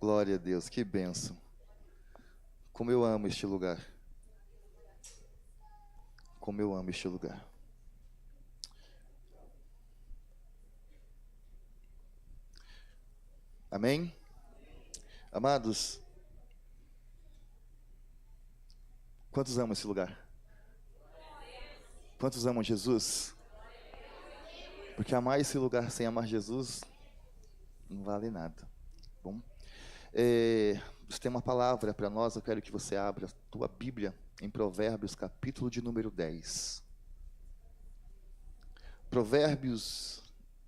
Glória a Deus, que bênção. Como eu amo este lugar. Como eu amo este lugar. Amém? Amados, quantos amam esse lugar? Quantos amam Jesus? Porque amar esse lugar sem amar Jesus não vale nada. Bom, você tem uma palavra para nós, eu quero que você abra a tua Bíblia em Provérbios, capítulo de número 10. Provérbios,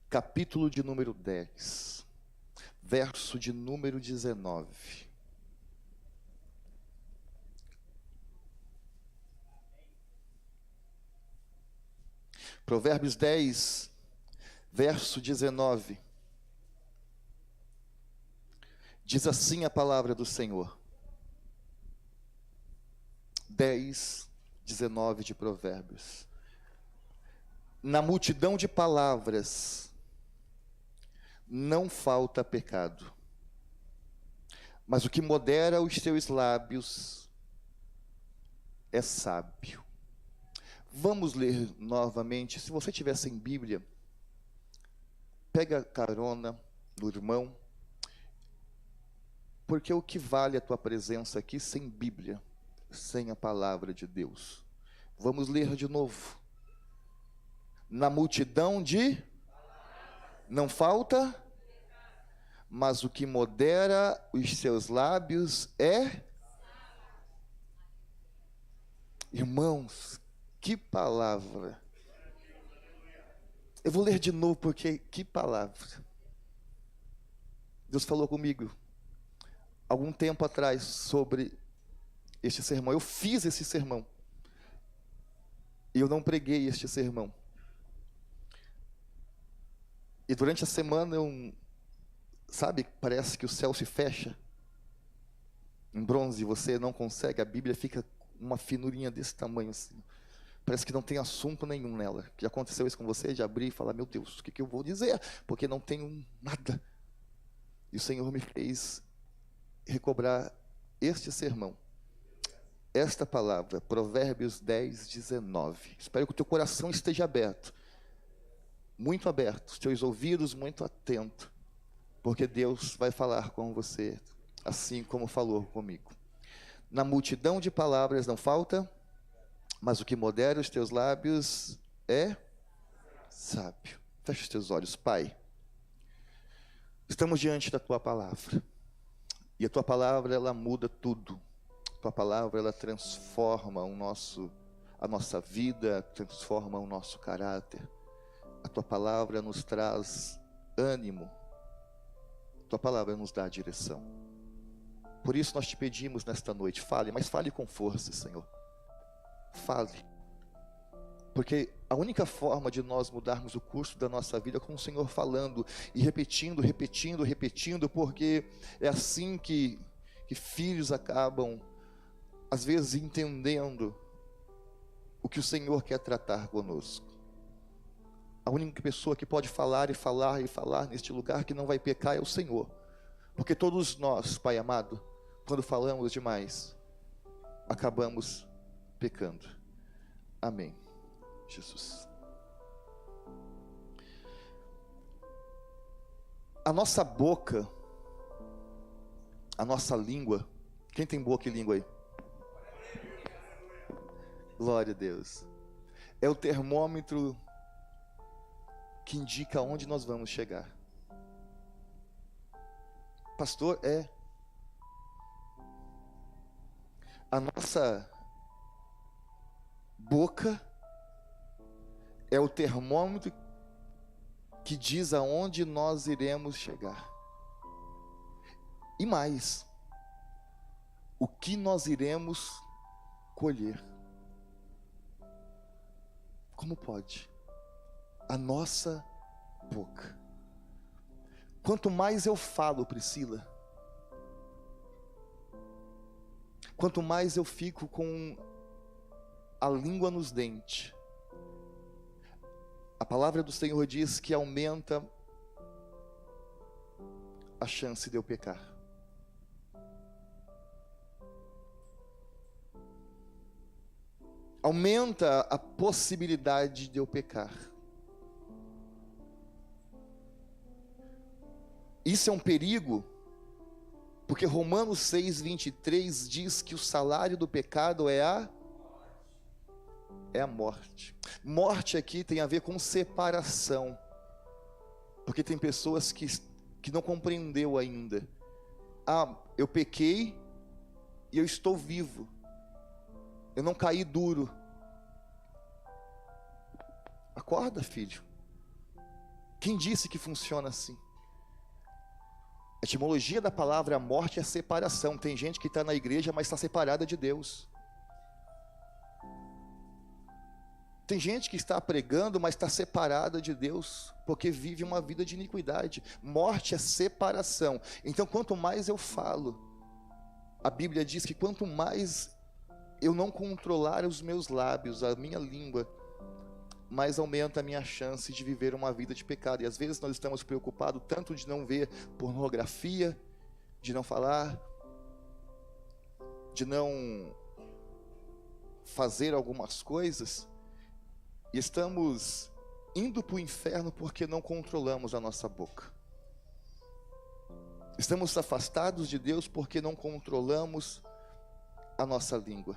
capítulo de número 10, verso de número 19. Provérbios 10, verso 19. Diz assim a palavra do Senhor. 10, 19 de Provérbios. Na multidão de palavras não falta pecado, mas o que modera os seus lábios é sábio. Vamos ler novamente. Se você tiver sem Bíblia, pega carona no irmão, porque o que vale a tua presença aqui sem Bíblia, sem a palavra de Deus? Vamos ler de novo. Na multidão de não falta, mas o que modera os seus lábios é... Irmãos, que palavra! Eu vou ler de novo porque que palavra! Deus falou comigo algum tempo atrás sobre este sermão. Eu fiz esse sermão e eu não preguei este sermão. E durante a semana sabe, parece que o céu se fecha em bronze, você não consegue, a Bíblia fica uma finurinha desse tamanho assim. Parece que não tem assunto nenhum nela. Já aconteceu isso com você? De abrir e falar, meu Deus, o que eu vou dizer? Porque não tenho nada. E o Senhor me fez recobrar este sermão, esta palavra, Provérbios 10, 19. Espero que o teu coração esteja aberto, muito aberto, os teus ouvidos muito atentos, porque Deus vai falar com você, assim como falou comigo. Na multidão de palavras não falta, mas o que modera os teus lábios é sábio. Fecha os teus olhos. Pai, estamos diante da tua palavra, e a tua palavra, ela muda tudo. A tua palavra, ela transforma a nossa vida, transforma o nosso caráter. A tua palavra nos traz ânimo, a tua palavra nos dá direção. Por isso nós te pedimos nesta noite, fale, mas fale com força, Senhor. Fale, porque a única forma de nós mudarmos o curso da nossa vida é com o Senhor falando e repetindo, repetindo, repetindo, porque é assim que filhos acabam, às vezes, entendendo o que o Senhor quer tratar conosco. A única pessoa que pode falar e falar e falar neste lugar que não vai pecar é o Senhor, porque todos nós, Pai amado, quando falamos demais, acabamos pecando. Amém, Jesus. A nossa boca, a nossa língua, quem tem boca e língua aí? Glória a Deus. É o termômetro que indica onde nós vamos chegar. Pastor, a nossa boca é o termômetro que diz aonde nós iremos chegar. E mais, o que nós iremos colher. Como pode? A nossa boca. Quanto mais eu falo, Priscila, quanto mais eu fico com a língua nos dentes, a palavra do Senhor diz que aumenta a chance de eu pecar. aumenta a possibilidade de eu pecar. Isso é um perigo, porque Romanos 6:23 diz que o salário do pecado é a morte. Morte aqui tem a ver com separação, porque tem pessoas que não compreendeu ainda. Eu pequei e eu estou vivo, eu não caí duro. Acorda, filho. Quem disse que funciona assim? A etimologia da palavra morte é separação. Tem gente que está na igreja, mas está separada de Deus. Tem gente que está pregando, mas está separada de Deus, porque vive uma vida de iniquidade. Morte é separação. Então, quanto mais eu falo, a Bíblia diz que quanto mais eu não controlar os meus lábios, a minha língua, mais aumenta a minha chance de viver uma vida de pecado. E às vezes nós estamos preocupados tanto de não ver pornografia, de não falar, de não fazer algumas coisas, e estamos indo para o inferno porque não controlamos a nossa boca. Estamos afastados de Deus porque não controlamos a nossa língua.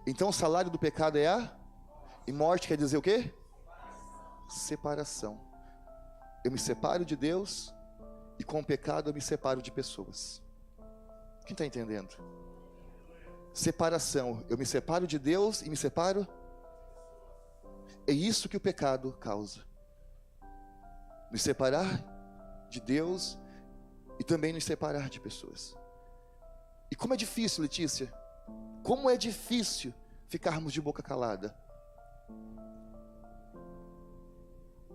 Então o salário do pecado é e morte quer dizer o quê? Separação. Eu me separo de Deus, e com o pecado eu me separo de pessoas. Quem está entendendo? Separação. Eu me separo de Deus e me separo. É isso que o pecado causa. Me separar de Deus e também nos separar de pessoas. E como é difícil, Letícia? Como é difícil ficarmos de boca calada.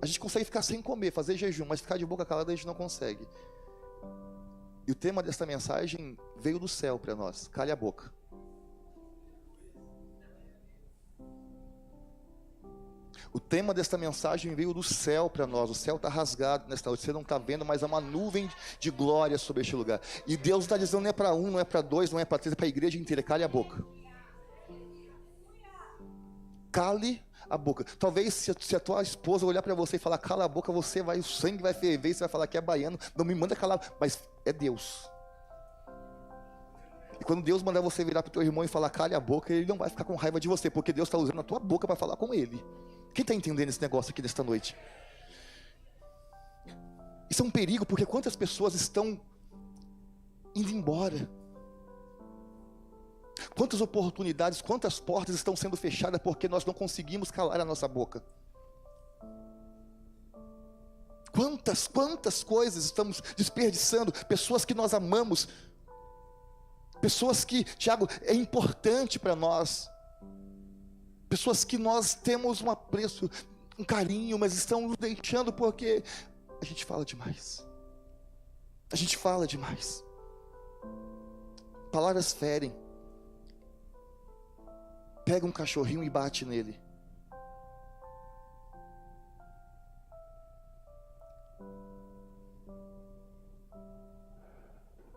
A gente consegue ficar sem comer, fazer jejum, mas ficar de boca calada a gente não consegue. E o tema desta mensagem veio do céu para nós: cale a boca. O tema desta mensagem veio do céu para nós. O céu está rasgado nesta noite, você não está vendo, mas há uma nuvem de glória sobre este lugar. E Deus está dizendo: não é para um, não é para dois, não é para três, é para a igreja inteira. Cale a boca. Cale a boca. Talvez se a tua esposa olhar para você e falar cala a boca, o sangue vai ferver, você vai falar que é baiano, não me manda calar, mas é Deus. E quando Deus mandar você virar para o teu irmão e falar cale a boca, ele não vai ficar com raiva de você, porque Deus está usando a tua boca para falar com ele. Quem está entendendo esse negócio aqui nesta noite? Isso é um perigo, porque quantas pessoas estão indo embora? Quantas oportunidades, quantas portas estão sendo fechadas porque nós não conseguimos calar a nossa boca? Quantas coisas estamos desperdiçando, pessoas que nós amamos, pessoas que, Tiago, é importante para nós, pessoas que nós temos um apreço, um carinho, mas estão nos deixando porque a gente fala demais. A gente fala demais. Palavras ferem. Pega um cachorrinho e bate nele.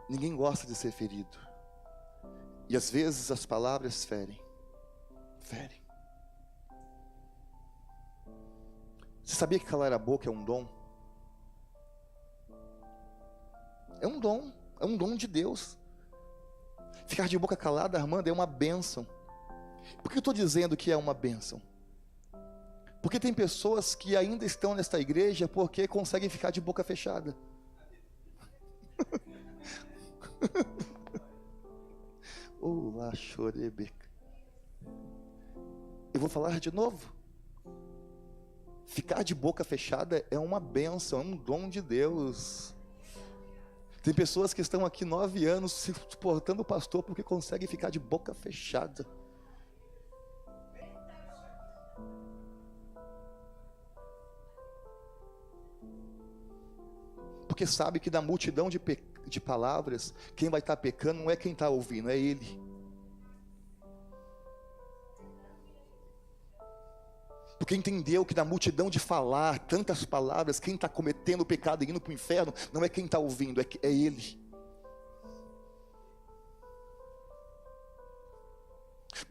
Ninguém gosta de ser ferido. E às vezes as palavras ferem. Ferem. Você sabia que calar a boca é um dom? É um dom de Deus. Ficar de boca calada, Armando, é uma bênção. Por que eu estou dizendo que é uma bênção? Porque tem pessoas que ainda estão nesta igreja porque conseguem ficar de boca fechada. Olá, chorebeca. Eu vou falar de novo. Ficar de boca fechada é uma bênção, é um dom de Deus. Tem pessoas que estão aqui 9 anos se suportando o pastor porque conseguem ficar de boca fechada. Porque sabe que da multidão de palavras, quem vai estar pecando não é quem está ouvindo, é ele. Porque entendeu que da multidão de falar tantas palavras, quem está cometendo o pecado e indo para o inferno, não é quem está ouvindo, é ele.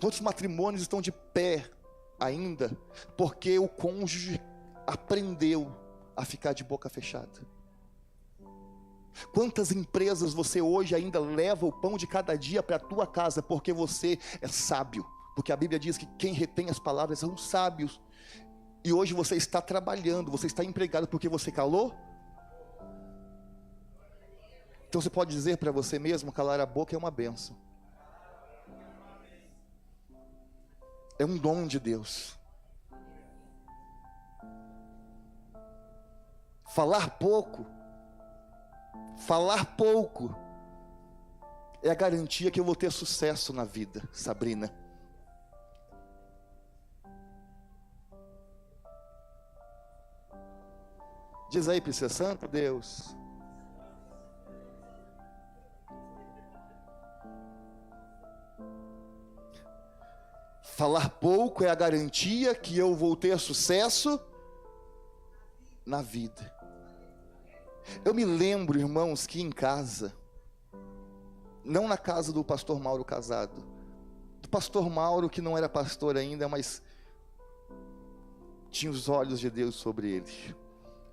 Quantos matrimônios estão de pé ainda porque o cônjuge aprendeu a ficar de boca fechada? Quantas empresas você hoje ainda leva o pão de cada dia para a tua casa porque você é sábio? Porque a Bíblia diz que quem retém as palavras são sábios. E hoje você está trabalhando, você está empregado porque você calou? Então você pode dizer para você mesmo, calar a boca é uma bênção. É um dom de Deus. Falar pouco é a garantia que eu vou ter sucesso na vida, Sabrina. Diz aí, precisa santo Deus. Falar pouco é a garantia que eu vou ter sucesso na vida. Eu me lembro, irmãos, que em casa, não na casa do pastor Mauro Casado, do pastor Mauro que não era pastor ainda, mas tinha os olhos de Deus sobre ele.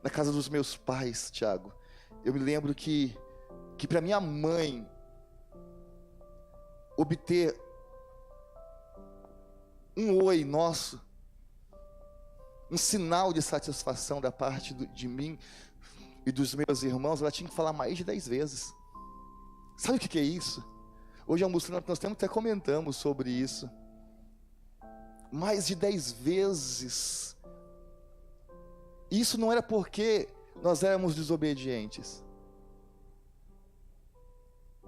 Na casa dos meus pais, Tiago, eu me lembro que para minha mãe obter um oi nosso, um sinal de satisfação da parte de mim e dos meus irmãos, ela tinha que falar mais de 10 vezes. Sabe o que é isso? Hoje almoçando nós até comentamos sobre isso. Mais de 10 vezes. Isso não era porque nós éramos desobedientes.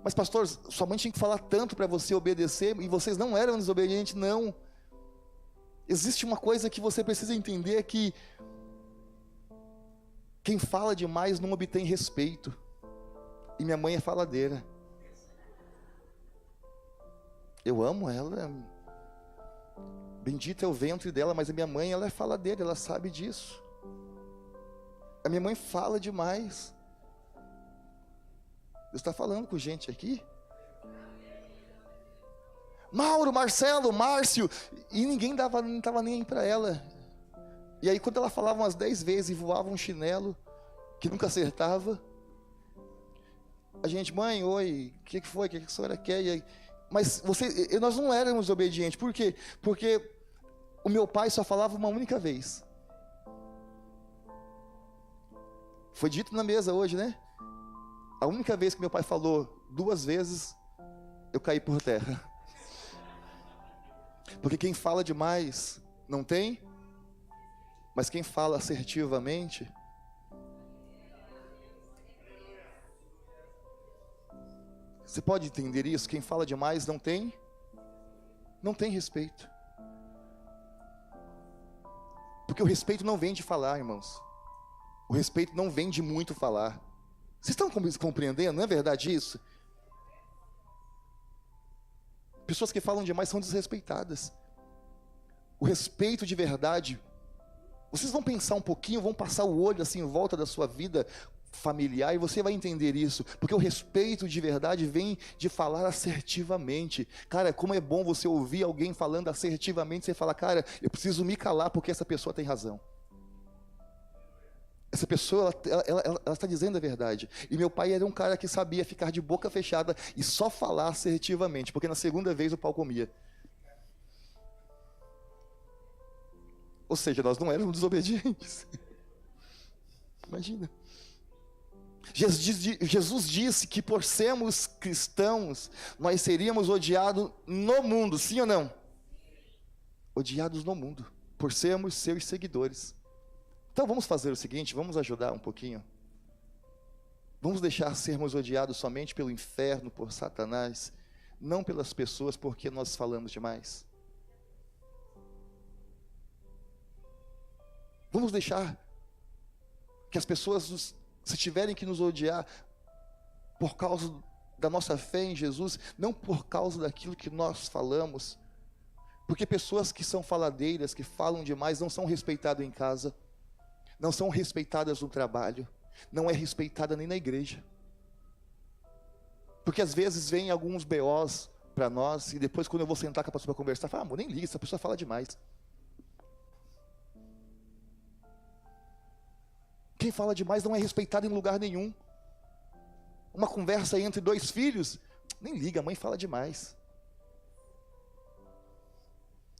Mas pastor, sua mãe tinha que falar tanto para você obedecer e vocês não eram desobedientes, não. Existe uma coisa que você precisa entender, que quem fala demais não obtém respeito. E minha mãe é faladeira. Eu amo ela, bendito é o ventre dela, mas a minha mãe, ela é faladeira, ela sabe disso. A minha mãe fala demais. Deus está falando com gente aqui. Mauro, Marcelo, Márcio, e ninguém não estava nem aí para ela. E aí quando ela falava umas 10 vezes e voava um chinelo que nunca acertava, a gente, mãe, oi, o que foi, o que a senhora quer? E aí, mas nós não éramos obedientes. Por quê? Porque o meu pai só falava uma única vez. Foi dito na mesa hoje, né? A única vez que meu pai falou 2 vezes, eu caí por terra. Porque quem fala demais não tem, mas quem fala assertivamente, você pode entender isso? Quem fala demais não tem respeito. Porque o respeito não vem de falar, irmãos. O respeito não vem de muito falar. Vocês estão compreendendo? Não é verdade isso? Pessoas que falam demais são desrespeitadas. O respeito de verdade, vocês vão pensar um pouquinho, vão passar o olho assim em volta da sua vida familiar e você vai entender isso, porque o respeito de verdade vem de falar assertivamente. Cara, como é bom você ouvir alguém falando assertivamente, você fala, cara, eu preciso me calar porque essa pessoa tem razão. Essa pessoa, ela está dizendo a verdade. E meu pai era um cara que sabia ficar de boca fechada e só falar assertivamente, porque na segunda vez o pau comia. Ou seja, nós não éramos desobedientes. Imagina. Jesus disse que por sermos cristãos, nós seríamos odiados no mundo, sim ou não? Odiados no mundo, por sermos seus seguidores. Então vamos fazer o seguinte, vamos ajudar um pouquinho. Vamos deixar sermos odiados somente pelo inferno, por Satanás, não pelas pessoas, porque nós falamos demais. Vamos deixar que as pessoas, se tiverem que nos odiar por causa da nossa fé em Jesus, não por causa daquilo que nós falamos, porque pessoas que são faladeiras, que falam demais, não são respeitadas em casa, não são respeitadas no trabalho, não é respeitada nem na igreja. Porque às vezes vem alguns BOs para nós, e depois quando eu vou sentar com a pessoa para conversar, fala, amor, nem liga, essa pessoa fala demais. Quem fala demais não é respeitado em lugar nenhum. Uma conversa entre dois filhos, nem liga, a mãe fala demais.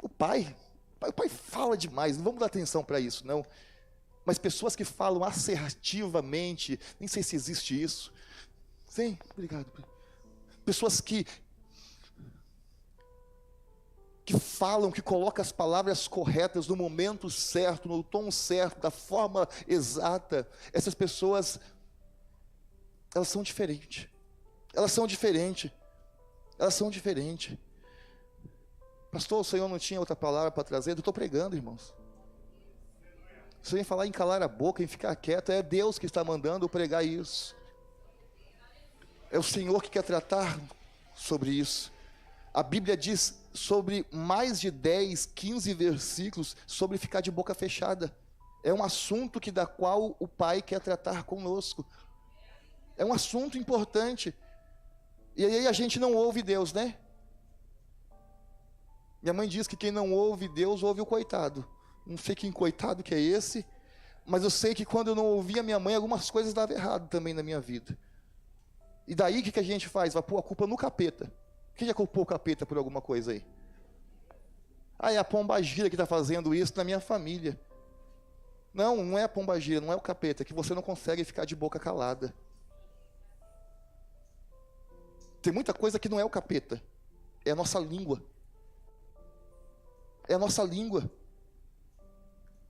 O pai fala demais, não vamos dar atenção para isso, não. Mas pessoas que falam assertivamente, nem sei se existe isso. Sim, obrigado. Pessoas que falam, que colocam as palavras corretas no momento certo, no tom certo, da forma exata. Essas pessoas, elas são diferentes. Elas são diferentes. Elas são diferentes. Pastor, o Senhor não tinha outra palavra para trazer? Eu estou pregando, irmãos. Se vem falar em calar a boca, em ficar quieto, é Deus que está mandando eu pregar isso. É o Senhor que quer tratar sobre isso. A Bíblia diz sobre mais de 10, 15 versículos sobre ficar de boca fechada. É um assunto da qual o Pai quer tratar conosco. É um assunto importante. E aí a gente não ouve Deus, né? Minha mãe diz que quem não ouve Deus, ouve o coitado. Não sei quem coitado que é esse, mas eu sei que quando eu não ouvia minha mãe, algumas coisas davam errado também na minha vida. E daí o que a gente faz? Vai pôr a culpa no capeta. Quem já culpou o capeta por alguma coisa aí? Ah, é a pombagira que está fazendo isso na minha família. Não, não é a pombagira, não é o capeta, é que você não consegue ficar de boca calada. Tem muita coisa que não é o capeta, é a nossa língua. É a nossa língua.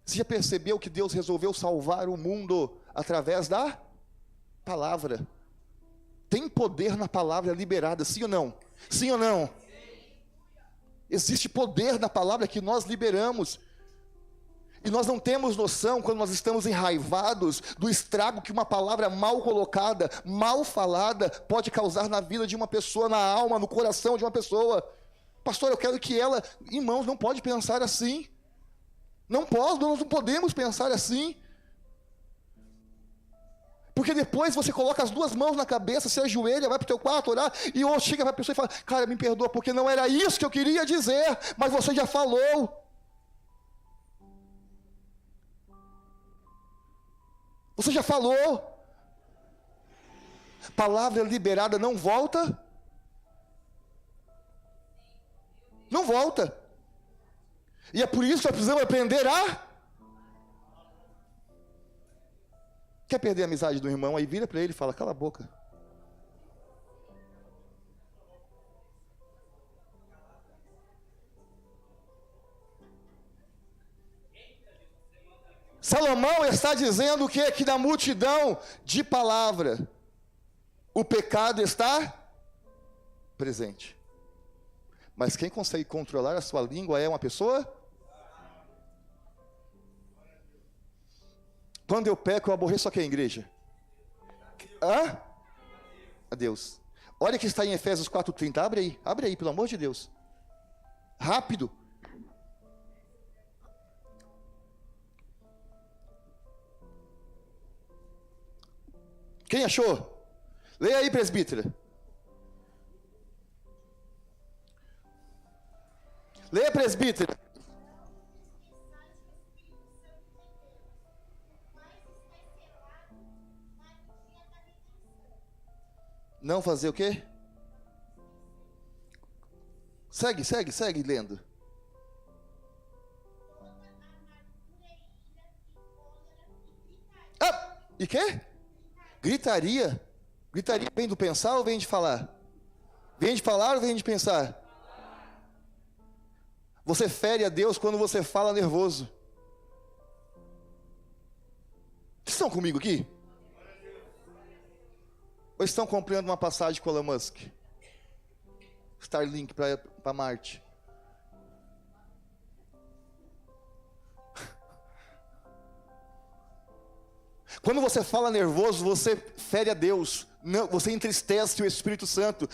Você já percebeu que Deus resolveu salvar o mundo através da palavra? Tem poder na palavra liberada, sim ou não? Sim ou não? Existe poder na palavra que nós liberamos. E nós não temos noção, quando nós estamos enraivados, do estrago que uma palavra mal colocada, mal falada, pode causar na vida de uma pessoa, na alma, no coração de uma pessoa. Pastor, eu quero que ela... Irmãos, não pode pensar assim. Nós não podemos pensar assim. Porque depois você coloca as duas mãos na cabeça, se ajoelha, vai para o teu quarto orar, e ou chega para a pessoa e fala, cara, me perdoa, porque não era isso que eu queria dizer, mas você já falou. Você já falou. Palavra liberada não volta. Não volta. E é por isso que nós precisamos aprender a... Quer perder a amizade do irmão? Aí vira para ele e fala, cala a boca. Salomão está dizendo o quê? Que na multidão de palavra, o pecado está presente. Mas quem consegue controlar a sua língua é uma pessoa? Quando eu peco, eu aborreço a quem, igreja? Hã? A Deus. Olha que está em Efésios 4:30. Abre aí, pelo amor de Deus. Rápido. Quem achou? Leia aí, presbítera. Leia, presbítera. Não fazer o quê? Segue lendo. Ah, e quê? Gritaria? Gritaria vem do pensar ou vem de falar? Vem de falar ou vem de pensar? Você fere a Deus quando você fala nervoso. Vocês estão comigo aqui? Ou estão comprando uma passagem com Elon Musk? Starlink para Marte. Quando você fala nervoso, você fere a Deus. Não, você entristece o Espírito Santo.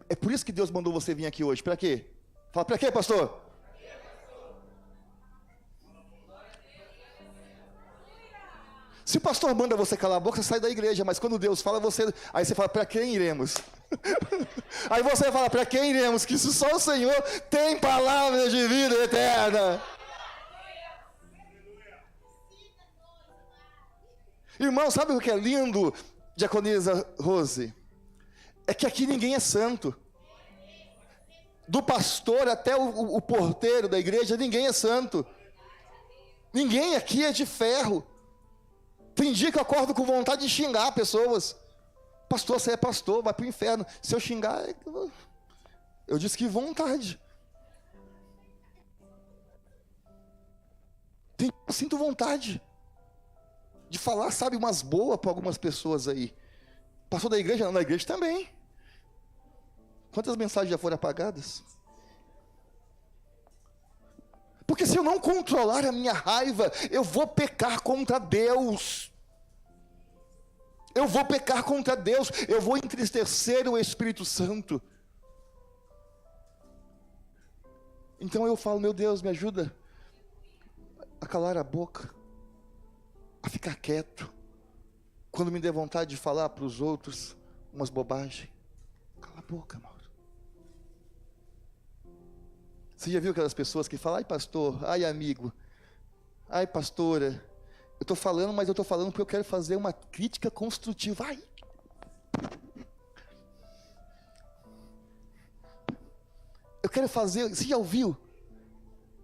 É por isso que Deus mandou você vir aqui hoje. Para quê? Fala, para quê, pastor? Se o pastor manda você calar a boca, você sai da igreja. Mas quando Deus fala, aí você fala, para quem iremos? Aí você fala, para quem iremos? Que isso só o Senhor tem palavras de vida eterna. Irmão, sabe o que é lindo, diaconisa Rose? É que aqui ninguém é santo. Do pastor até o porteiro da igreja, ninguém é santo. Ninguém aqui é de ferro. Tem dia que eu acordo com vontade de xingar pessoas. Pastor, você é pastor, vai para o inferno. Se eu xingar, eu disse que vontade. Eu sinto vontade de falar, sabe, umas boas para algumas pessoas aí. Pastor da igreja? Não, da igreja também. Quantas mensagens já foram apagadas? Porque se eu não controlar a minha raiva, eu vou pecar contra Deus. Eu vou pecar contra Deus. Eu vou entristecer o Espírito Santo. Então eu falo, meu Deus, me ajuda a calar a boca, a ficar quieto. Quando me der vontade de falar para os outros umas bobagens, cala a boca, Mauro. Você já viu aquelas pessoas que falam, ai pastor, ai amigo, ai pastora, eu estou falando, mas eu estou falando porque eu quero fazer uma crítica construtiva. Ai. Eu quero fazer, você já ouviu?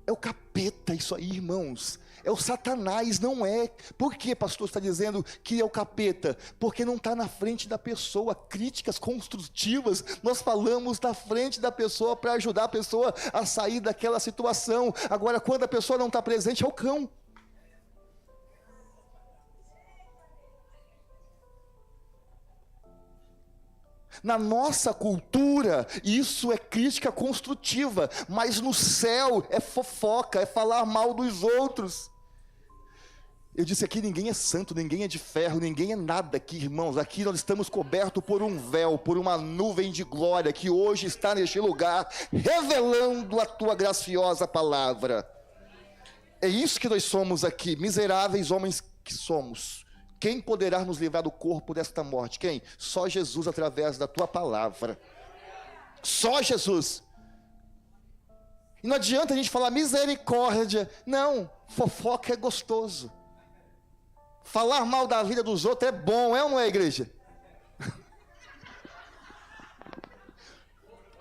É o capeta isso aí, irmãos. É o Satanás, não é. Por que, pastor, está dizendo que é o capeta? Porque não está na frente da pessoa. Críticas construtivas, nós falamos na frente da pessoa para ajudar a pessoa a sair daquela situação. Agora, quando a pessoa não está presente, é o cão. Na nossa cultura, isso é crítica construtiva, mas no céu é fofoca, é falar mal dos outros. Eu disse aqui, ninguém é santo, ninguém é de ferro, ninguém é nada aqui, irmãos. Aqui nós estamos cobertos por um véu, por uma nuvem de glória, que hoje está neste lugar, revelando a tua graciosa palavra. É isso que nós somos aqui, miseráveis homens que somos. Quem poderá nos livrar do corpo desta morte? Quem? Só Jesus, através da tua palavra. Só Jesus. E não adianta a gente falar misericórdia. Não, fofoca é gostoso. Falar mal da vida dos outros é bom, é ou não é, igreja?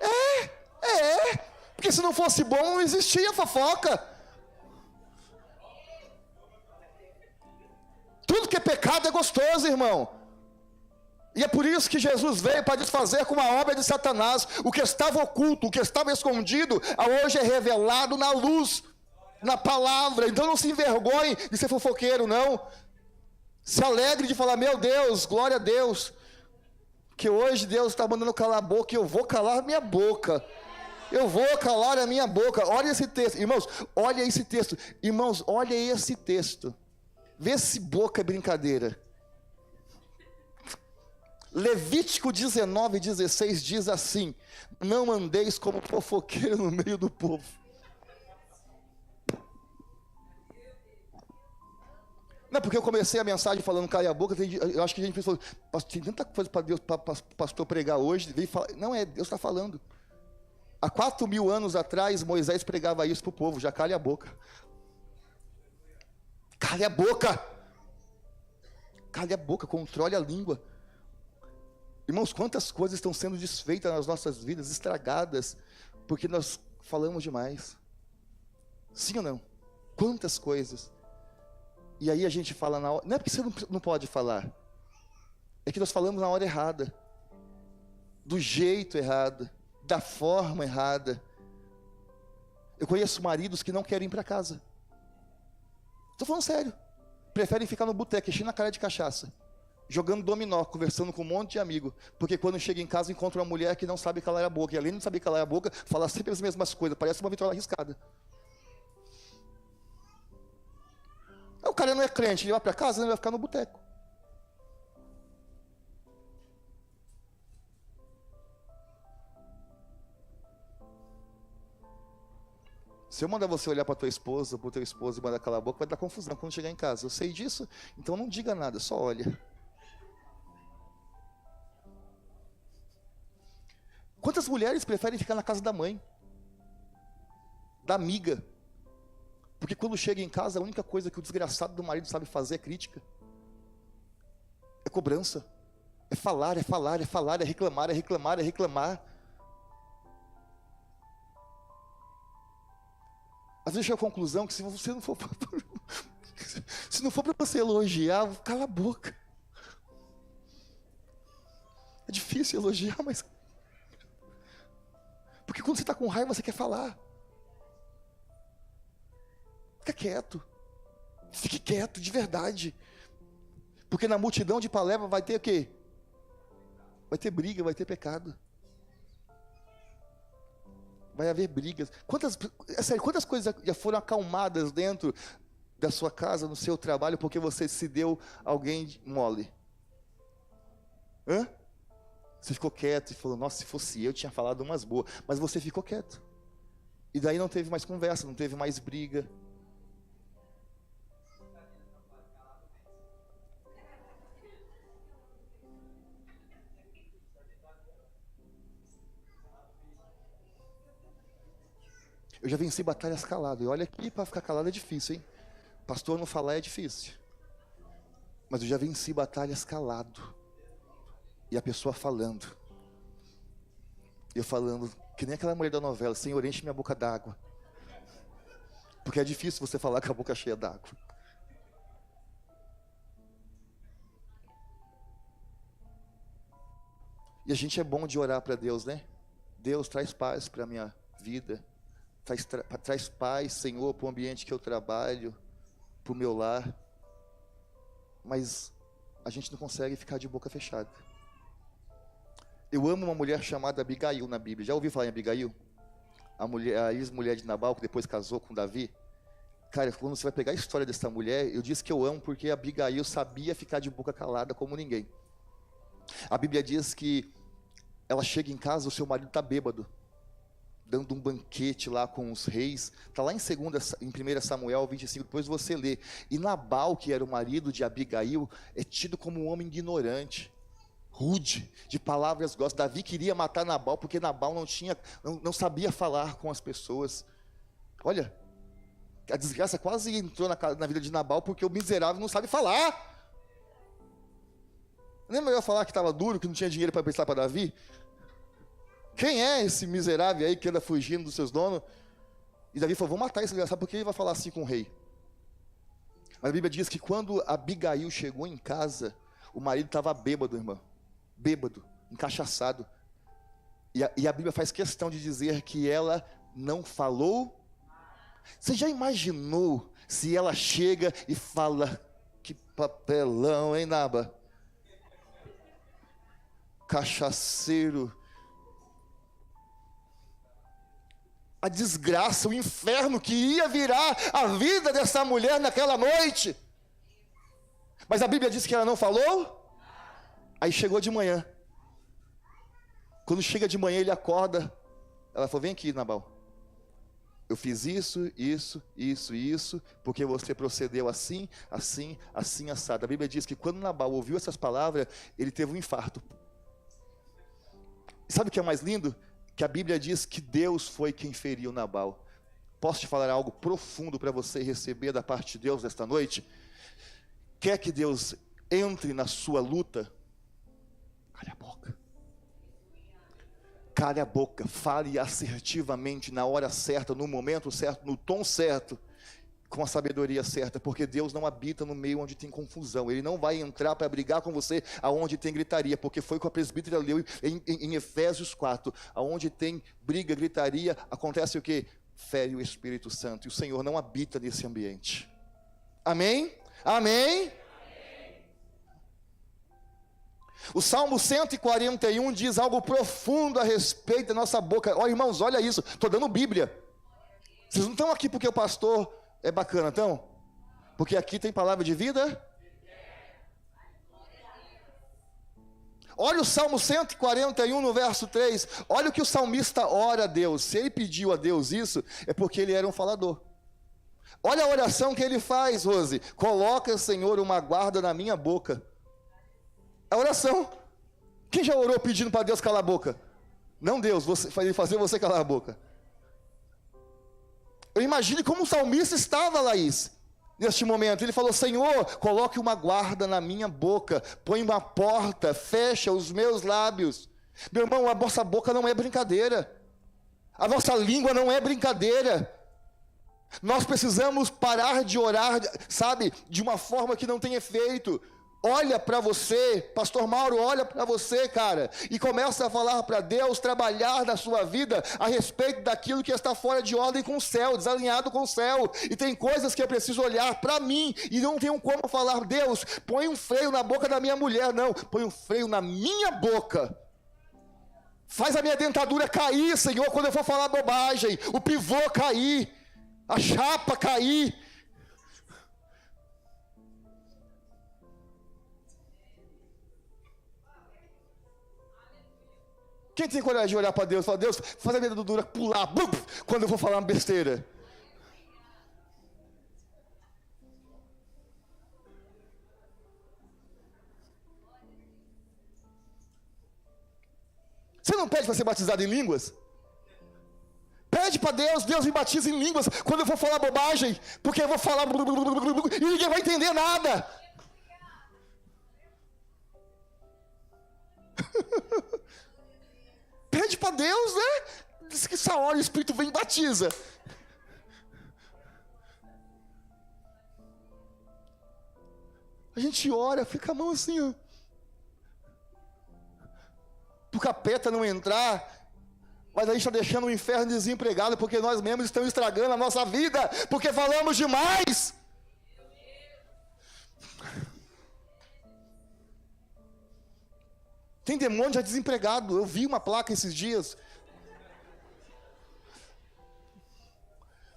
É. Porque se não fosse bom, não existia fofoca. Tudo que é pecado é gostoso, irmão. E é por isso que Jesus veio para desfazer com a obra de Satanás. O que estava oculto, o que estava escondido, hoje é revelado na luz, na palavra. Então não se envergonhe de ser fofoqueiro, não. Se alegre de falar, meu Deus, glória a Deus, que hoje Deus está mandando calar a boca, e eu vou calar a minha boca. Eu vou calar a minha boca. Olha esse texto, irmãos, olha esse texto. Irmãos, olha esse texto. Vê se boca é brincadeira. Levítico 19:16 diz assim: não andeis como fofoqueiro no meio do povo. Não é porque eu comecei a mensagem falando cala a boca, eu acho que a gente pensou, tem tanta coisa para Deus, para pastor pregar hoje, veio falar. Não é, Deus está falando. Há 4.000 anos atrás, Moisés pregava isso para o povo, já cale a boca. Cale a boca. Cale a boca, controle a língua. Irmãos, quantas coisas estão sendo desfeitas nas nossas vidas, estragadas, porque nós falamos demais. Sim ou não? Quantas coisas. E aí a gente fala na hora, não é porque você não pode falar, é que nós falamos na hora errada, do jeito errado, da forma errada. Eu conheço maridos que não querem ir para casa. Estou falando sério. Preferem ficar no boteco, enchendo a cara de cachaça, jogando dominó, conversando com um monte de amigo, porque quando chega em casa encontra uma mulher que não sabe calar a boca, e além de não saber calar a boca, fala sempre as mesmas coisas, parece uma vitória arriscada. O cara não é crente, ele vai para casa, ele vai ficar no boteco. Se eu mandar você olhar para tua esposa, para o teu esposo e mandar calar a boca, vai dar confusão quando chegar em casa. Eu sei disso, então não diga nada, só olha. Quantas mulheres preferem ficar na casa da mãe, da amiga? Porque quando chega em casa, a única coisa que o desgraçado do marido sabe fazer é crítica, é cobrança, é falar, é falar, é falar, é reclamar, é reclamar, é reclamar. Às vezes chega à conclusão que se você não for se não for para você elogiar, cala a boca. É difícil elogiar, mas porque quando você está com raiva, você quer falar. Fica quieto. Fique quieto, de verdade. Porque na multidão de palavras vai ter o quê? Vai ter briga, vai ter pecado. Vai haver brigas. Quantas coisas já foram acalmadas dentro da sua casa, no seu trabalho, porque você se deu alguém mole? Hã? Você ficou quieto e falou, nossa, se fosse eu tinha falado umas boas. Mas você ficou quieto. E daí não teve mais conversa, não teve mais briga. Eu já venci batalhas calado. E olha que para ficar calado é difícil, hein? Pastor não falar é difícil. Mas eu já venci batalhas calado. E a pessoa falando. Eu falando, que nem aquela mulher da novela, Senhor, enche minha boca d'água. Porque é difícil você falar com a boca cheia d'água. E a gente é bom de orar para Deus, né? Deus, traz paz para a minha vida. Traz paz, Senhor, para o ambiente que eu trabalho, para o meu lar. Mas a gente não consegue ficar de boca fechada. Eu amo uma mulher chamada Abigail na Bíblia. Já ouviu falar em Abigail? A ex-mulher de Nabal, que depois casou com Davi. Cara, quando você vai pegar a história dessa mulher, eu disse que eu amo porque Abigail sabia ficar de boca calada como ninguém. A Bíblia diz que ela chega em casa, o seu marido está bêbado, dando um banquete lá com os reis. Está lá em 1 Samuel 25, depois você lê. E Nabal, que era o marido de Abigail, é tido como um homem ignorante, rude, de palavras grossas. Davi queria matar Nabal, porque Nabal não sabia falar com as pessoas. Olha, a desgraça quase entrou na vida de Nabal, porque o miserável não sabe falar. Não é melhor falar que estava duro, que não tinha dinheiro para prestar para Davi? Quem é esse miserável aí que anda fugindo dos seus donos? E Davi falou, vou matar esse desgraçado, porque ele vai falar assim com o rei. Mas a Bíblia diz que quando Abigail chegou em casa, o marido estava bêbado, irmão. Bêbado, encachaçado. E a Bíblia faz questão de dizer que ela não falou. Você já imaginou se ela chega e fala, que papelão, hein, Naba? Cachaceiro. A desgraça, o inferno que ia virar a vida dessa mulher naquela noite. Mas a Bíblia diz que ela não falou. Aí chegou de manhã. Quando chega de manhã, ele acorda. Ela falou, vem aqui, Nabal. Eu fiz isso, porque você procedeu assim, assim, assim, assado. A Bíblia diz que quando Nabal ouviu essas palavras, ele teve um infarto. Sabe o que é mais lindo? Que a Bíblia diz que Deus foi quem feriu Nabal. Posso te falar algo profundo para você receber da parte de Deus nesta noite? Quer que Deus entre na sua luta? Cale a boca. Cale a boca, fale assertivamente, na hora certa, no momento certo, no tom certo, com a sabedoria certa, porque Deus não habita no meio onde tem confusão. Ele não vai entrar para brigar com você aonde tem gritaria, porque foi o que a presbítera leu em Efésios 4, aonde tem briga, gritaria, acontece o que? Fere o Espírito Santo, e o Senhor não habita nesse ambiente. Amém? Amém? O Salmo 141 diz algo profundo a respeito da nossa boca. Olha, irmãos, olha isso, estou dando Bíblia. Vocês não estão aqui porque o pastor é bacana, então? Porque aqui tem palavra de vida? Olha o Salmo 141 no verso 3. Olha o que o salmista ora a Deus. Se ele pediu a Deus isso, é porque ele era um falador. Olha a oração que ele faz, Rose. Coloca, Senhor, uma guarda na minha boca. A oração. Quem já orou pedindo para Deus calar a boca? Não Deus, fazer você calar a boca. Eu imagino como o salmista estava, Laís, neste momento. Ele falou: Senhor, coloque uma guarda na minha boca, põe uma porta, fecha os meus lábios. Meu irmão, a nossa boca não é brincadeira. A nossa língua não é brincadeira. Nós precisamos parar de orar, sabe, de uma forma que não tem efeito. Olha para você, pastor Mauro, olha para você, cara, e começa a falar para Deus, trabalhar na sua vida a respeito daquilo que está fora de ordem com o céu, desalinhado com o céu. E tem coisas que eu preciso olhar para mim, e não tenho como falar: Deus, põe um freio na boca da minha mulher. Não, põe um freio na minha boca. Faz a minha dentadura cair, Senhor, quando eu for falar bobagem, o pivô cair, a chapa cair. Quem tem coragem de olhar para Deus e falar: Deus, faz a minha dentadura pular, quando eu for falar uma besteira? Você não pede para ser batizado em línguas? Pede para Deus: Deus, me batiza em línguas quando eu for falar bobagem, porque eu vou falar e ninguém vai entender nada. Pede para Deus, né? Diz que essa hora o Espírito vem e batiza. A gente ora, fica a mão assim, ó, para o capeta não entrar, mas a gente está deixando o inferno desempregado, porque nós mesmos estamos estragando a nossa vida, porque falamos demais. Tem demônio já desempregado. Eu vi uma placa esses dias,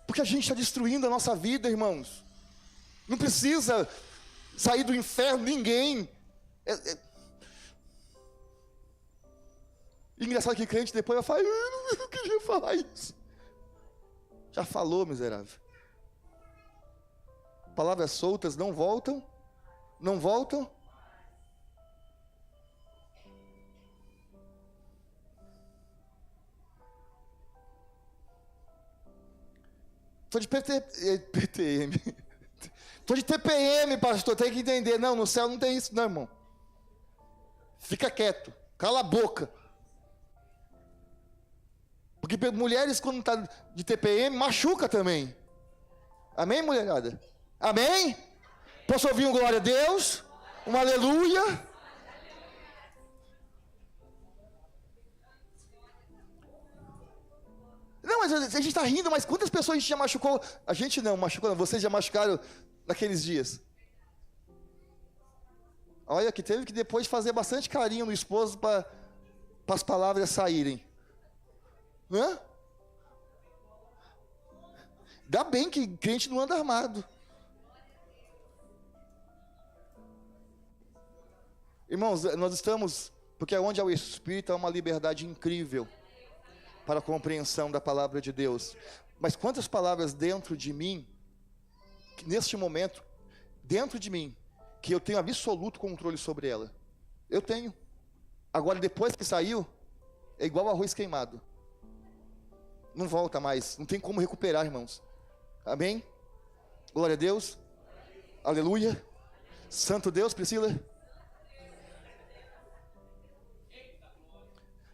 porque a gente está destruindo a nossa vida, irmãos. Não precisa sair do inferno ninguém. Engraçado que crente depois vai falar: eu não queria falar isso. Já falou, miserável. Palavras soltas não voltam. Não voltam. Estou de PTM. Estou de TPM, pastor. Tem que entender. Não, no céu não tem isso, não, irmão. Fica quieto. Cala a boca. Porque mulheres, quando está de TPM, machuca também. Amém, mulherada? Amém? Posso ouvir um glória a Deus? Um aleluia? Não, mas a gente está rindo, mas quantas pessoas a gente já machucou? A gente não, machucou não. Vocês já machucaram naqueles dias. Olha, que teve que depois fazer bastante carinho no esposo para as palavras saírem. Hã? Dá bem que crente não anda armado. Irmãos, nós estamos, porque onde há o Espírito há uma liberdade incrível para a compreensão da palavra de Deus. Mas quantas palavras dentro de mim, neste momento, dentro de mim, que eu tenho absoluto controle sobre ela? Eu tenho. Agora, depois que saiu, é igual arroz queimado. Não volta mais, não tem como recuperar, irmãos. Amém? Glória a Deus. Aleluia. Santo Deus, Priscila.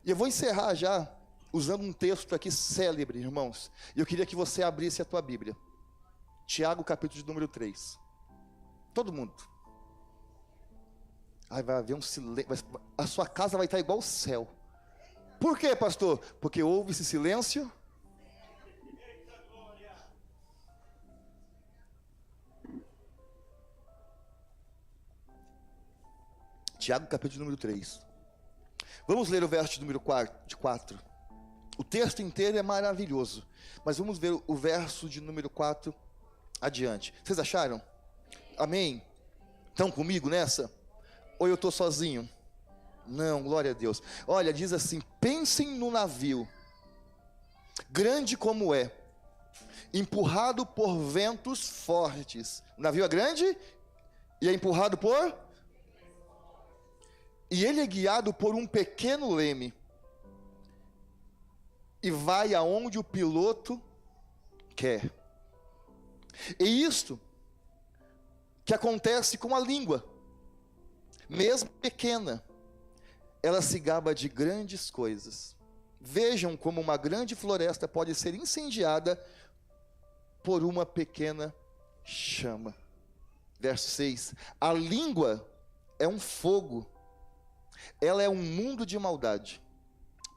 E eu vou encerrar já usando um texto aqui célebre, irmãos. E eu queria que você abrisse a tua Bíblia. Tiago, capítulo de número 3. Todo mundo. Ai, vai haver um silêncio. A sua casa vai estar igual o céu. Por quê, pastor? Porque houve esse silêncio. Tiago, capítulo de número 3. Vamos ler o verso de número 4. O texto inteiro é maravilhoso, mas vamos ver o verso de número 4 adiante. Vocês acharam? Amém? Estão comigo nessa? Ou eu estou sozinho? Não, glória a Deus. Olha, diz assim: pensem no navio, grande como é, empurrado por ventos fortes. O navio é grande e é empurrado por... E ele é guiado por um pequeno leme, e vai aonde o piloto quer. E isto que acontece com a língua, mesmo pequena, ela se gaba de grandes coisas. Vejam como uma grande floresta pode ser incendiada por uma pequena chama. Verso 6: a língua é um fogo, ela é um mundo de maldade,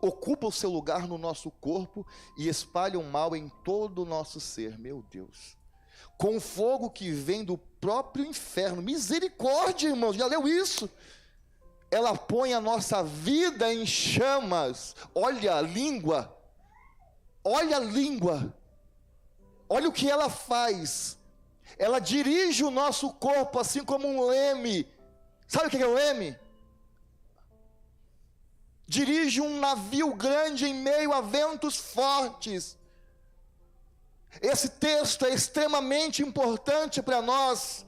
ocupa o seu lugar no nosso corpo e espalha o mal em todo o nosso ser. Meu Deus, com fogo que vem do próprio inferno. Misericórdia, irmãos, já leu isso? Ela põe a nossa vida em chamas. Olha a língua, olha a língua, olha o que ela faz. Ela dirige o nosso corpo assim como um leme. Sabe o que é um leme? Dirige um navio grande em meio a ventos fortes. Esse texto é extremamente importante para nós.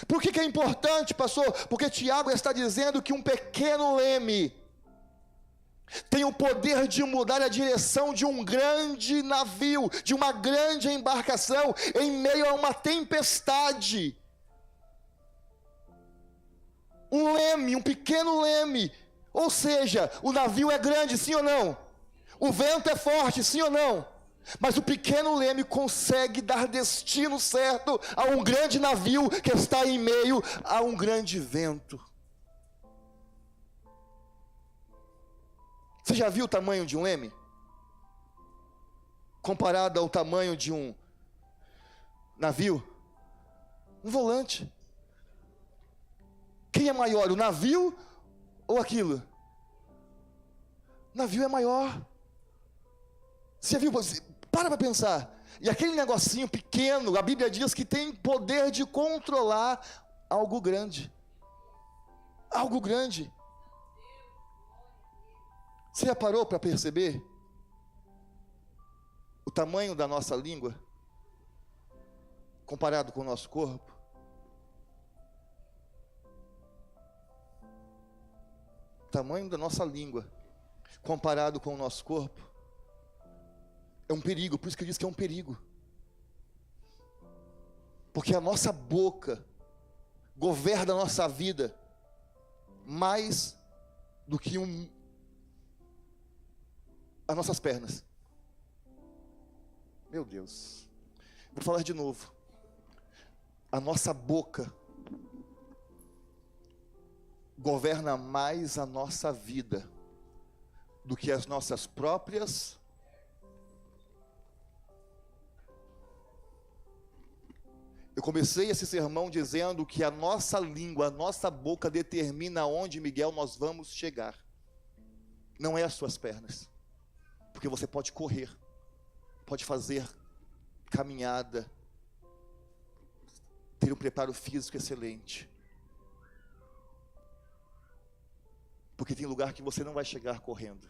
Por que é importante, pastor? Porque Tiago está dizendo que um pequeno leme tem o poder de mudar a direção de um grande navio, de uma grande embarcação, em meio a uma tempestade. Um leme, um pequeno leme. Ou seja, o navio é grande, sim ou não? O vento é forte, sim ou não? Mas o pequeno leme consegue dar destino certo a um grande navio que está em meio a um grande vento. Você já viu o tamanho de um leme? Comparado ao tamanho de um navio? Um volante. Quem é maior, o navio ou aquilo? O navio é maior. Você viu? Para pensar. E aquele negocinho pequeno, a Bíblia diz que tem poder de controlar algo grande. Algo grande. Você já parou para perceber o tamanho da nossa língua comparado com o nosso corpo? O tamanho da nossa língua comparado com o nosso corpo é um perigo. Por isso que eu disse que é um perigo. Porque a nossa boca governa a nossa vida mais do que as nossas pernas. Meu Deus. Vou falar de novo. A nossa boca governa mais a nossa vida do que as nossas próprias. Eu comecei esse sermão dizendo que a nossa língua, a nossa boca determina onde, Miguel, nós vamos chegar. Não é as suas pernas. Porque você pode correr, pode fazer caminhada, ter um preparo físico excelente. Porque tem lugar que você não vai chegar correndo.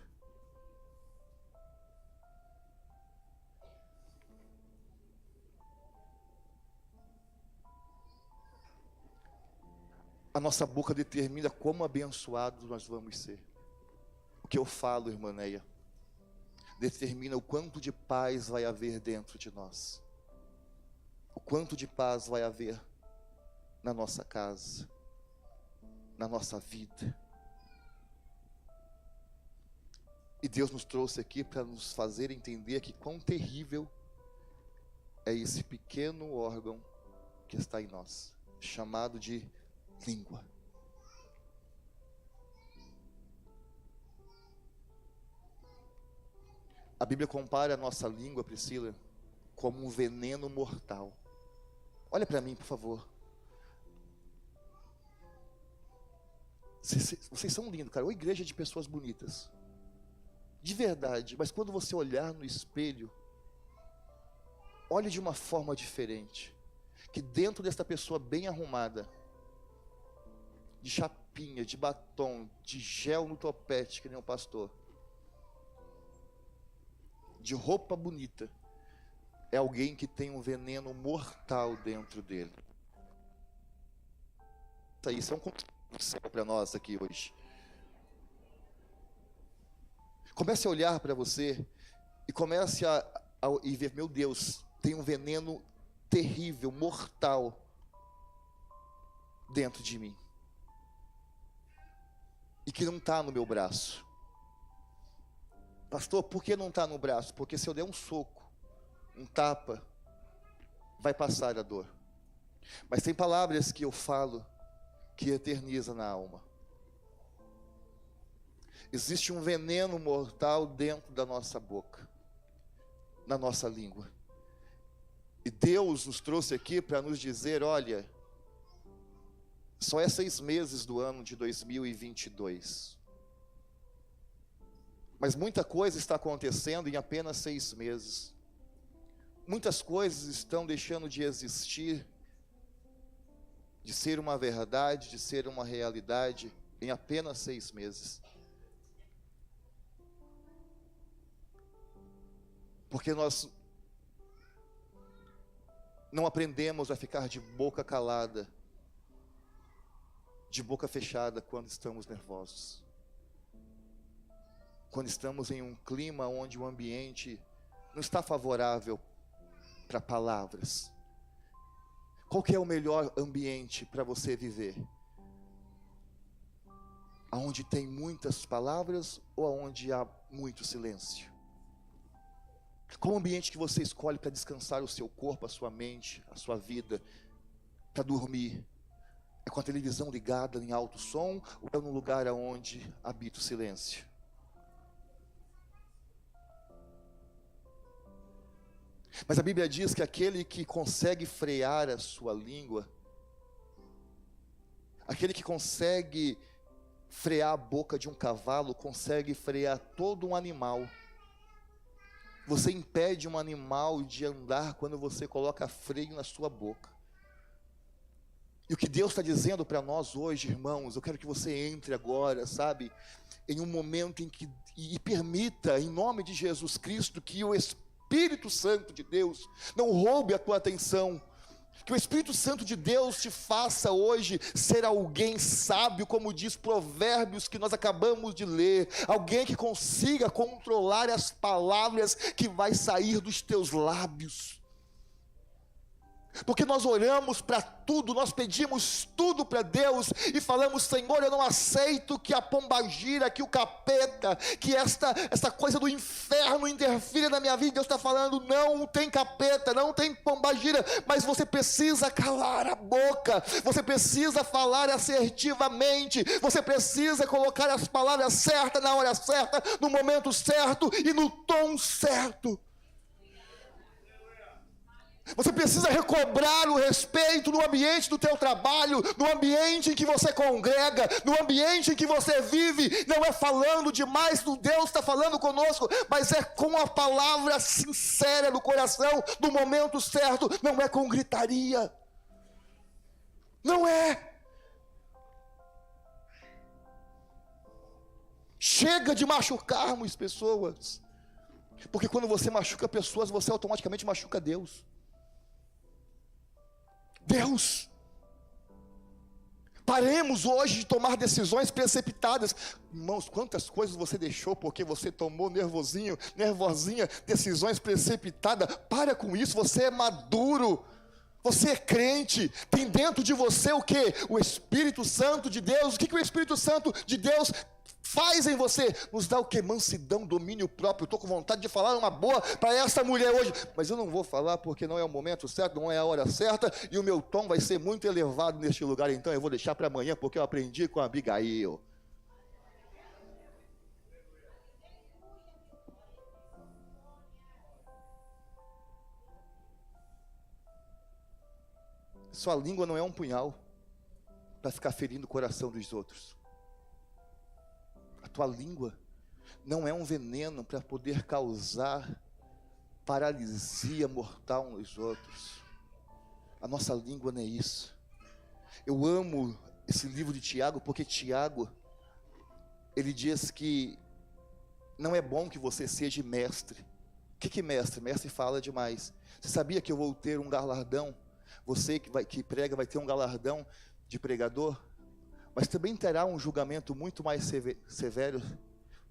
A nossa boca determina como abençoados nós vamos ser. O que eu falo, irmã Neia, determina o quanto de paz vai haver dentro de nós. O quanto de paz vai haver na nossa casa, na nossa vida. E Deus nos trouxe aqui para nos fazer entender que quão terrível é esse pequeno órgão que está em nós, chamado de língua. A Bíblia compara a nossa língua, Priscila, como um veneno mortal. Olha para mim, por favor. Vocês são lindos, cara. Uma igreja de pessoas bonitas. De verdade. Mas quando você olhar no espelho, olhe de uma forma diferente. Que dentro desta pessoa bem arrumada, de chapinha, de batom, de gel no topete, que nem o pastor, de roupa bonita, é alguém que tem um veneno mortal dentro dele. Isso é um conselho para nós aqui hoje. Comece a olhar para você e comece e ver, meu Deus, tem um veneno terrível, mortal dentro de mim, e que não está no meu braço. Pastor, por que não está no braço? Porque se eu der um soco, um tapa, vai passar a dor. Mas tem palavras que eu falo que eterniza na alma. Existe um veneno mortal dentro da nossa boca, na nossa língua. E Deus nos trouxe aqui para nos dizer, olha, só é 6 meses do ano de 2022. Mas muita coisa está acontecendo em apenas 6 meses. Muitas coisas estão deixando de existir, de ser uma verdade, de ser uma realidade, em apenas 6 meses. Porque nós não aprendemos a ficar de boca calada, de boca fechada quando estamos nervosos. Quando estamos em um clima onde o ambiente não está favorável para palavras. Qual que é o melhor ambiente para você viver? Aonde tem muitas palavras ou aonde há muito silêncio? Qual o ambiente que você escolhe para descansar o seu corpo, a sua mente, a sua vida, para dormir? É com a televisão ligada em alto som ou é num lugar onde habita o silêncio? Mas a Bíblia diz que aquele que consegue frear a sua língua, aquele que consegue frear a boca de um cavalo, consegue frear todo um animal. Você impede um animal de andar quando você coloca freio na sua boca. E o que Deus está dizendo para nós hoje, irmãos, eu quero que você entre agora, sabe, em um momento em que, e permita, em nome de Jesus Cristo, que o Espírito Santo de Deus não roube a tua atenção. Que o Espírito Santo de Deus te faça hoje ser alguém sábio, como diz Provérbios que nós acabamos de ler. Alguém que consiga controlar as palavras que vai sair dos teus lábios. Porque nós oramos para tudo, nós pedimos tudo para Deus e falamos, Senhor, eu não aceito que a pombagira, que o capeta, que esta coisa do inferno interfira na minha vida. Deus está falando, não tem capeta, não tem pombagira, mas você precisa calar a boca, você precisa falar assertivamente, você precisa colocar as palavras certas na hora certa, no momento certo e no tom certo. Você precisa recobrar o respeito no ambiente do teu trabalho, no ambiente em que você congrega, no ambiente em que você vive. Não é falando demais, Deus está falando conosco, mas é com a palavra sincera no coração, no momento certo. Não é com gritaria. Não é. Chega de machucarmos pessoas, porque quando você machuca pessoas, você automaticamente machuca Deus. Deus, paremos hoje de tomar decisões precipitadas. Irmãos, quantas coisas você deixou porque você tomou nervosinha, decisões precipitadas. Para com isso, você é maduro, você é crente, tem dentro de você o que? O Espírito Santo de Deus. O que o Espírito Santo de Deus faz em você? Nos dá o que? Mansidão, domínio próprio. Eu estou com vontade de falar uma boa para essa mulher hoje, mas eu não vou falar porque não é o momento certo, não é a hora certa, e o meu tom vai ser muito elevado neste lugar, então eu vou deixar para amanhã, porque eu aprendi com a Abigail. Sua língua não é um punhal para ficar ferindo o coração dos outros. A tua língua não é um veneno para poder causar paralisia mortal nos outros. A nossa língua não é isso. Eu amo esse livro de Tiago, porque Tiago, ele diz que não é bom que você seja mestre. O que é mestre? Mestre fala demais. Você sabia que eu vou ter um galardão? Você que prega vai ter um galardão de pregador, mas também terá um julgamento muito mais severo.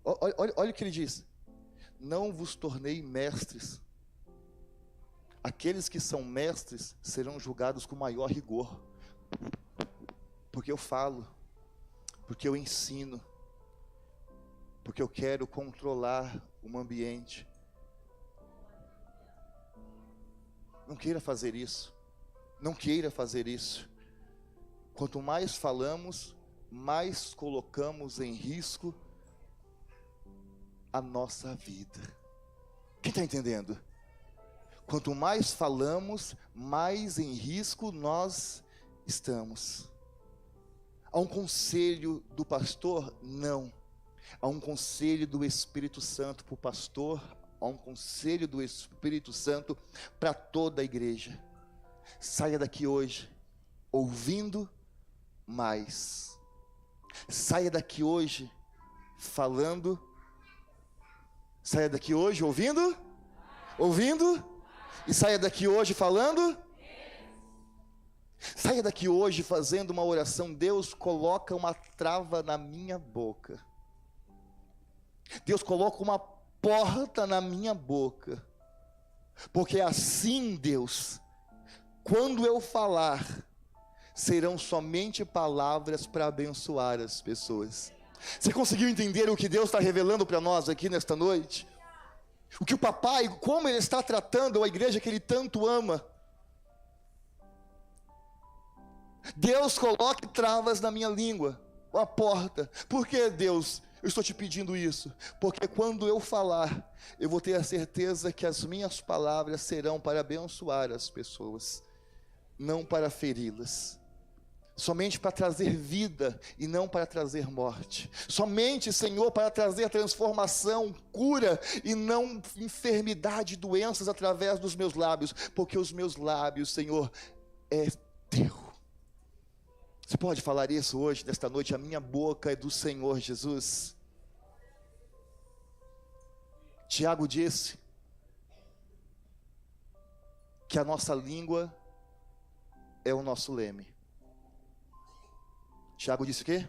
Olha o que ele diz. não vos tornei mestres. Aqueles que são mestres serão julgados com maior rigor, porque eu falo, porque eu ensino, porque eu quero controlar um ambiente. Não queira fazer isso, não queira fazer isso. Quanto mais falamos, mais colocamos em risco a nossa vida. Quem está entendendo? Quanto mais falamos, mais em risco nós estamos. Há um conselho do pastor? Não. Há um conselho do Espírito Santo para o pastor, há um conselho do Espírito Santo para toda a igreja. Saia daqui hoje ouvindo mais. Saia daqui hoje falando. Saia daqui hoje ouvindo. E saia daqui hoje falando. Saia daqui hoje fazendo uma oração. Deus, coloca uma trava na minha boca. Deus, coloca uma porta na minha boca. Porque assim, Deus, quando eu falar, serão somente palavras para abençoar as pessoas. Você conseguiu entender o que Deus está revelando para nós aqui nesta noite? O que o papai, como ele está tratando a igreja que ele tanto ama. Deus, coloque travas na minha língua, uma porta. Por que, Deus, eu estou te pedindo isso? Porque quando eu falar, eu vou ter a certeza que as minhas palavras serão para abençoar as pessoas, não para feri-las. Somente para trazer vida e não para trazer morte. Somente, Senhor, para trazer transformação, cura e não enfermidade, doenças através dos meus lábios. Porque os meus lábios, Senhor, é teu. Você pode falar isso hoje, nesta noite? A minha boca é do Senhor Jesus. Tiago disse que a nossa língua é o nosso leme. Tiago disse o quê?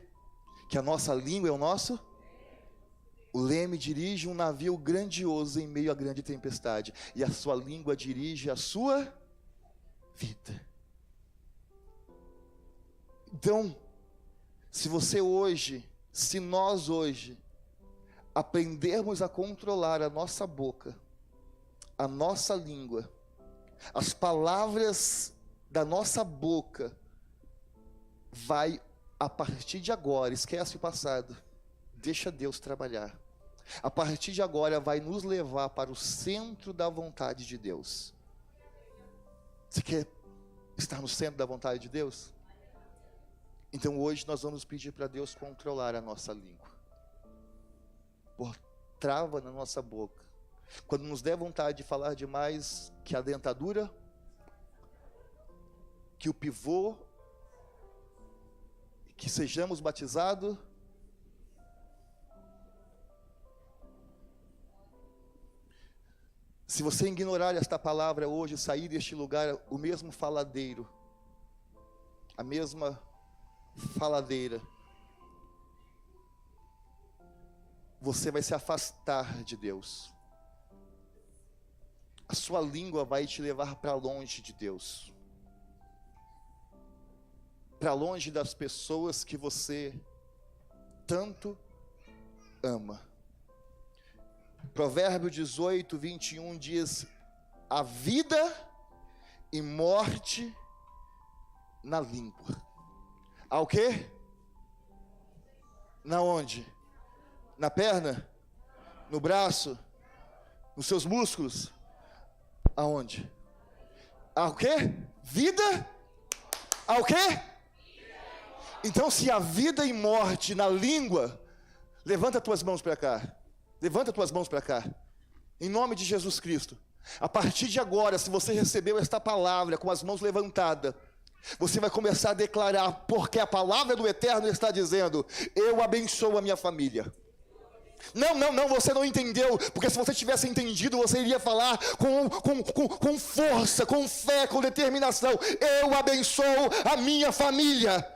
Que a nossa língua é o nosso? O leme dirige um navio grandioso em meio à grande tempestade. E a sua língua dirige a sua vida. Então, se nós hoje aprendermos a controlar a nossa boca, a nossa língua, as palavras da nossa boca, vai, a partir de agora, esquece o passado, deixa Deus trabalhar. A partir de agora vai nos levar para o centro da vontade de Deus. Você quer estar no centro da vontade de Deus? Então hoje nós vamos pedir para Deus controlar a nossa língua. Por trava na nossa boca. Quando nos der vontade de falar demais, que a dentadura, que o pivô, que sejamos batizados. Se você ignorar esta palavra hoje, sair deste lugar, o mesmo faladeiro, a mesma faladeira, você vai se afastar de Deus. A sua língua vai te levar para longe de Deus, para longe das pessoas que você tanto ama. Provérbio 18, 21 diz: a vida e morte na língua. Há o quê? Na onde? Na perna? No braço? Nos seus músculos? Aonde? Há o quê? Vida? Há o quê? Então, se há vida e morte na língua, levanta as tuas mãos para cá. Levanta as tuas mãos para cá. Em nome de Jesus Cristo. A partir de agora, se você recebeu esta palavra com as mãos levantadas, você vai começar a declarar, porque a palavra do Eterno está dizendo: eu abençoo a minha família. Não, você não entendeu, porque se você tivesse entendido, você iria falar com força, com fé, com determinação: eu abençoo a minha família.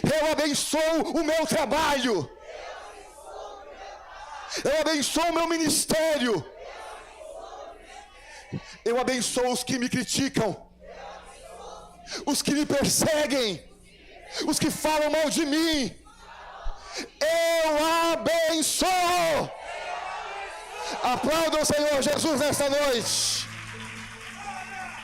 Eu abençoo o meu trabalho. Eu abençoo o meu ministério. Eu abençoo os que me criticam, os que me perseguem, os que falam mal de mim. Eu abençoo. Aplauda o Senhor Jesus nesta noite.